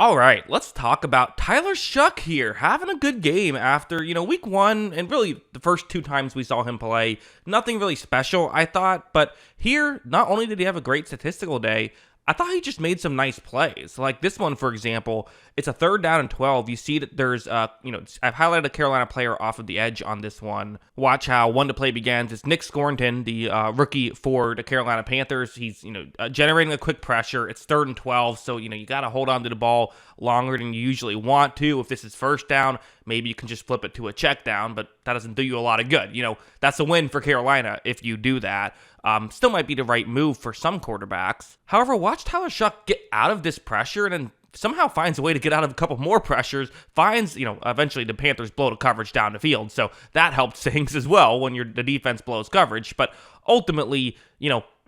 All right, let's talk about Tyler Shuck here, having a good game after, week one, and really the first two times we saw him play. Nothing really special, I thought, but here, not only did he have a great statistical day, I thought he just made some nice plays. Like this one, for example, it's a 3rd down and 12. You see that there's, I've highlighted a Carolina player off of the edge on this one. Watch how one to play begins. It's Nick Scornton, the rookie for the Carolina Panthers. He's, generating a quick pressure. It's 3rd and 12, so, you got to hold on to the ball longer than you usually want to. If this is 1st down, maybe you can just flip it to a check down, but that doesn't do you a lot of good. That's a win for Carolina if you do that. Still might be the right move for some quarterbacks. However, watch Tyler Shough get out of this pressure and then somehow finds a way to get out of a couple more pressures, finds, eventually the Panthers blow the coverage down the field. So that helps things as well when the defense blows coverage. But ultimately,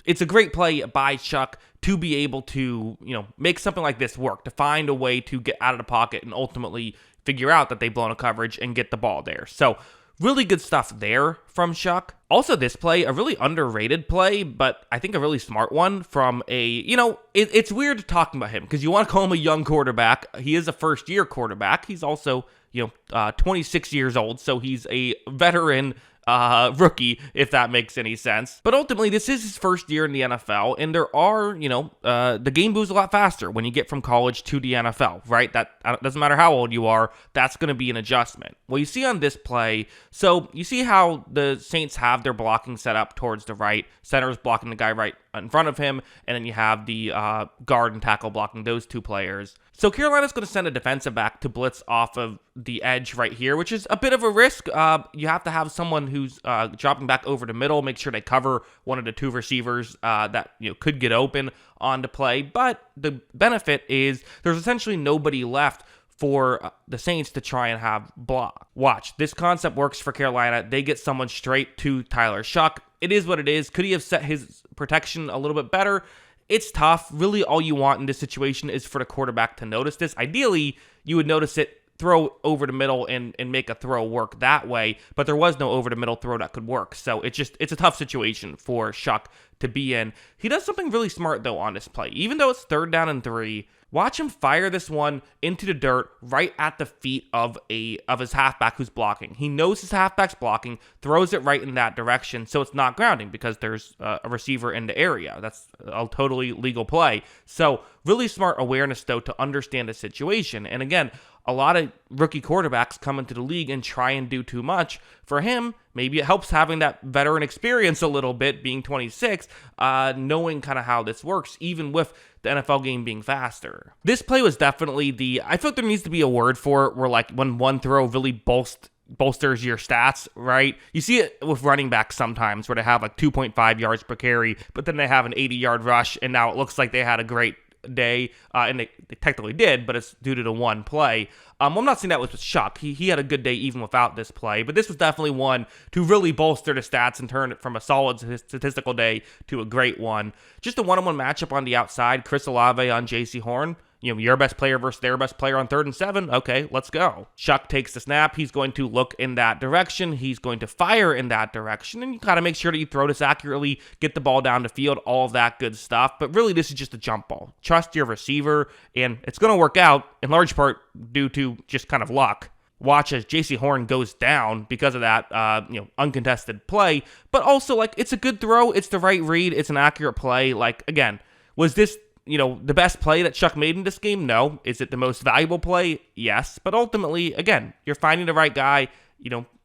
it's a great play by Shough to be able to, make something like this work, to find a way to get out of the pocket and ultimately figure out that they've blown a coverage and get the ball there. So really good stuff there from Shough. Also, this play, a really underrated play, but I think a really smart one from it's weird talking about him because you want to call him a young quarterback. He is a first-year quarterback. He's also, 26 years old, so he's a veteran rookie, if that makes any sense. But ultimately, this is his first year in the NFL, and there are, the game moves a lot faster when you get from college to the NFL, right? That doesn't matter how old you are, that's going to be an adjustment. Well, you see on this play, so you see how the Saints have their blocking set up towards the right, center is blocking the guy right in front of him, and then you have the guard and tackle blocking those two players. So Carolina's going to send a defensive back to blitz off of the edge right here, which is a bit of a risk. You have to have someone who's dropping back over the middle, make sure they cover one of the two receivers that could get open on the play. But the benefit is there's essentially nobody left for the Saints to try and have block. Watch, this concept works for Carolina. They get someone straight to Tyler Shough. It is what it is. Could he have set his protection a little bit better? It's tough. Really, all you want in this situation is for the quarterback to notice this. Ideally, you would notice it, throw over the middle and make a throw work that way, but there was no over the middle throw that could work. So it's a tough situation for Shough to be in. He does something really smart though on this play. Even though it's 3rd down and 3, watch him fire this one into the dirt right at the feet of his halfback who's blocking. He knows his halfback's blocking, throws it right in that direction, so it's not grounding because there's a receiver in the area. That's a totally legal play. So really smart awareness though to understand the situation. And again, a lot of rookie quarterbacks come into the league and try and do too much. For him, maybe it helps having that veteran experience a little bit, being 26, knowing kind of how this works, even with the NFL game being faster. This play was definitely I feel like there needs to be a word for it where like when one throw really bolsters your stats, right? You see it with running backs sometimes where they have like 2.5 yards per carry, but then they have an 80-yard rush, and now it looks like they had a great day, and they technically did, but it's due to the one play. I'm not saying that was with Shough. He had a good day even without this play, but this was definitely one to really bolster the stats and turn it from a solid statistical day to a great one. Just a one-on-one matchup on the outside, Chris Olave on J.C. Horn. Your best player versus their best player on 3rd and 7. Okay, let's go. Shough takes the snap. He's going to look in that direction. He's going to fire in that direction. And you got to make sure that you throw this accurately, get the ball down the field, all of that good stuff. But really, this is just a jump ball. Trust your receiver, and it's going to work out in large part due to just kind of luck. Watch as J.C. Horn goes down because of that, uncontested play. But also, it's a good throw. It's the right read. It's an accurate play. Again, was this the best play that Shough made in this game? No. Is it the most valuable play? Yes. But ultimately, again, you're finding the right guy,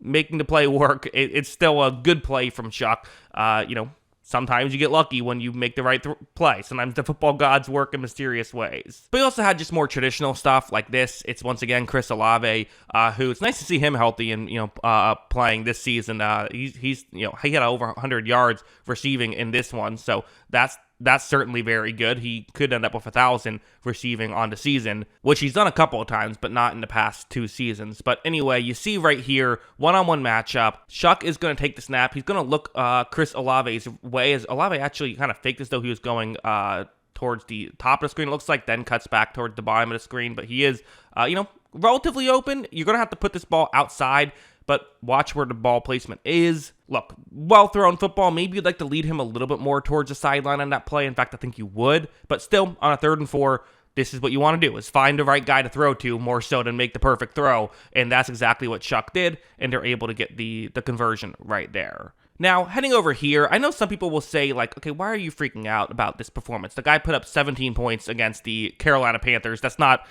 making the play work. It's still a good play from Shough. Sometimes you get lucky when you make the right play. Sometimes the football gods work in mysterious ways. But he also had just more traditional stuff like this. It's once again Chris Olave, who it's nice to see him healthy and playing this season. He had over 100 yards receiving in this one, so that's certainly very good. He could end up with 1,000 receiving on the season, which he's done a couple of times, but not in the past 2 seasons. But anyway, you see right here, one-on-one matchup. Shough is going to take the snap. He's going to look Chris Olave's way, as Olave actually kind of faked as though he was going towards the top of the screen, it looks like, then cuts back towards the bottom of the screen. But he is, relatively open. You're going to have to put this ball outside, but watch where the ball placement is. Look, well-thrown football. Maybe you'd like to lead him a little bit more towards the sideline on that play. In fact, I think you would. But still, on a 3rd and 4, this is what you want to do, is find the right guy to throw to more so than make the perfect throw. And that's exactly what Shuck did, and they're able to get the conversion right there. Now, heading over here, I know some people will say, like, okay, why are you freaking out about this performance? The guy put up 17 points against the Carolina Panthers. That's not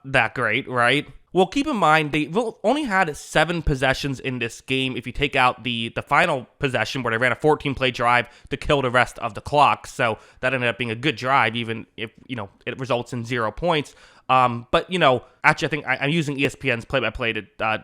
that great, right? Well, keep in mind, they only had 7 possessions in this game if you take out the final possession where they ran a 14-play drive to kill the rest of the clock. So that ended up being a good drive, even if, it results in 0 points. But, actually, I think I'm using ESPN's play-by-play to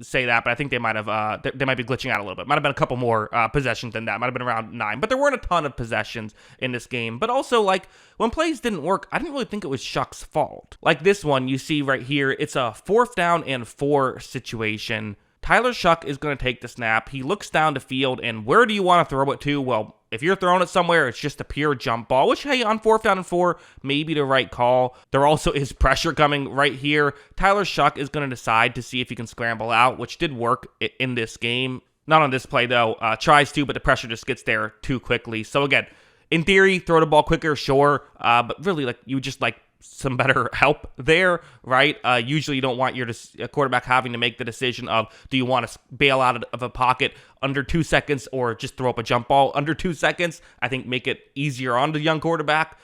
say that, but I think they might have, they might be glitching out a little bit. Might have been a couple more possessions than that. Might have been around 9, but there weren't a ton of possessions in this game. But also, like, when plays didn't work, I didn't really think it was Shuck's fault. Like this one, you see right here, it's a 4th down and 4 situation. Tyler Shough is going to take the snap. He looks down the field, and where do you want to throw it to? Well, if you're throwing it somewhere, it's just a pure jump ball, which, hey, on 4th down and 4, maybe the right call. There also is pressure coming right here. Tyler Shough is going to decide to see if he can scramble out, which did work in this game. Not on this play, though. Tries to, but the pressure just gets there too quickly. So, again, in theory, throw the ball quicker, sure. But really, like, you just, like, some better help there, right? Usually you don't want your quarterback having to make the decision of, do you want to bail out of a pocket under 2 seconds or just throw up a jump ball under 2 seconds? I think make it easier on the young quarterback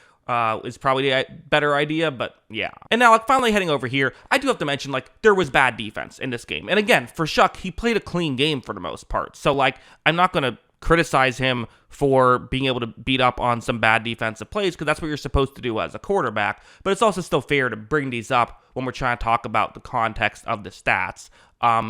is probably a better idea, but yeah. And now, like, finally heading over here, I do have to mention, like, there was bad defense in this game. And again, for Shuck, he played a clean game for the most part. So, like, I'm not going to criticize him for being able to beat up on some bad defensive plays, because that's what you're supposed to do as a quarterback. But it's also still fair to bring these up when we're trying to talk about the context of the stats.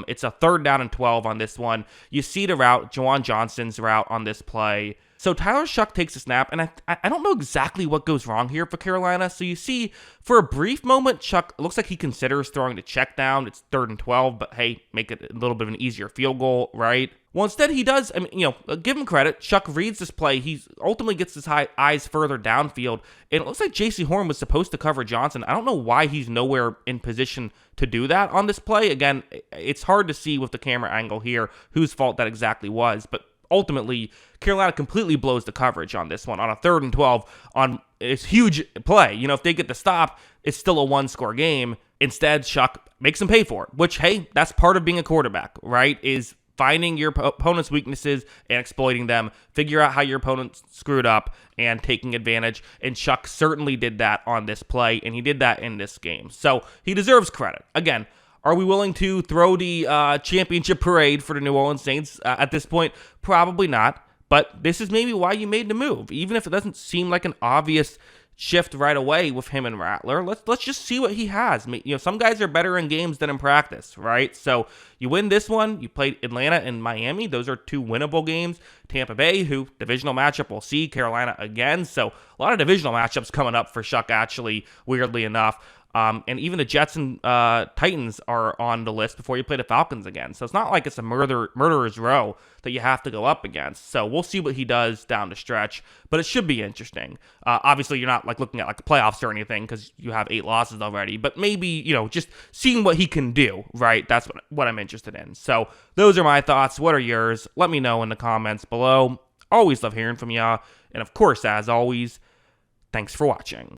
It's a 3rd down and 12 on this one. You see the route, Juwan Johnson's route on this play. So Tyler Shough takes a snap, and I don't know exactly what goes wrong here for Carolina. So you see, for a brief moment, Shuck looks like he considers throwing the check down. It's 3rd and 12, but hey, make it a little bit of an easier field goal, right? Well, instead he does, give him credit. Shuck reads this play. He ultimately gets his eyes further downfield. And it looks like J.C. Horn was supposed to cover Johnson. I don't know why he's nowhere in position to do that on this play. Again, it's hard to see with the camera angle here whose fault that exactly was. But ultimately, Carolina completely blows the coverage on this one. On a 3rd and 12, on it's huge play. If they get the stop, it's still a 1-score game. Instead, Shuck makes them pay for it, which, hey, that's part of being a quarterback, right? Is finding your opponent's weaknesses and exploiting them, figure out how your opponent screwed up, and taking advantage. And Shuck certainly did that on this play, and he did that in this game. So he deserves credit. Again, are we willing to throw the championship parade for the New Orleans Saints at this point? Probably not. But this is maybe why you made the move. Even if it doesn't seem like an obvious shift right away with him and Rattler, let's just see what he has. Some guys are better in games than in practice, right? So you win this one. You played Atlanta and Miami. Those are 2 winnable games. Tampa Bay, who divisional matchup, we'll see. Carolina again. So a lot of divisional matchups coming up for Shuck, actually, weirdly enough. And even the Jets and Titans are on the list before you play the Falcons again. So it's not like it's a murderer's row that you have to go up against. So we'll see what he does down the stretch, but it should be interesting. Obviously, you're not like looking at like the playoffs or anything because you have 8 losses already, but maybe, just seeing what he can do, right? That's what I'm interested in. So those are my thoughts. What are yours? Let me know in the comments below. Always love hearing from y'all. And of course, as always, thanks for watching.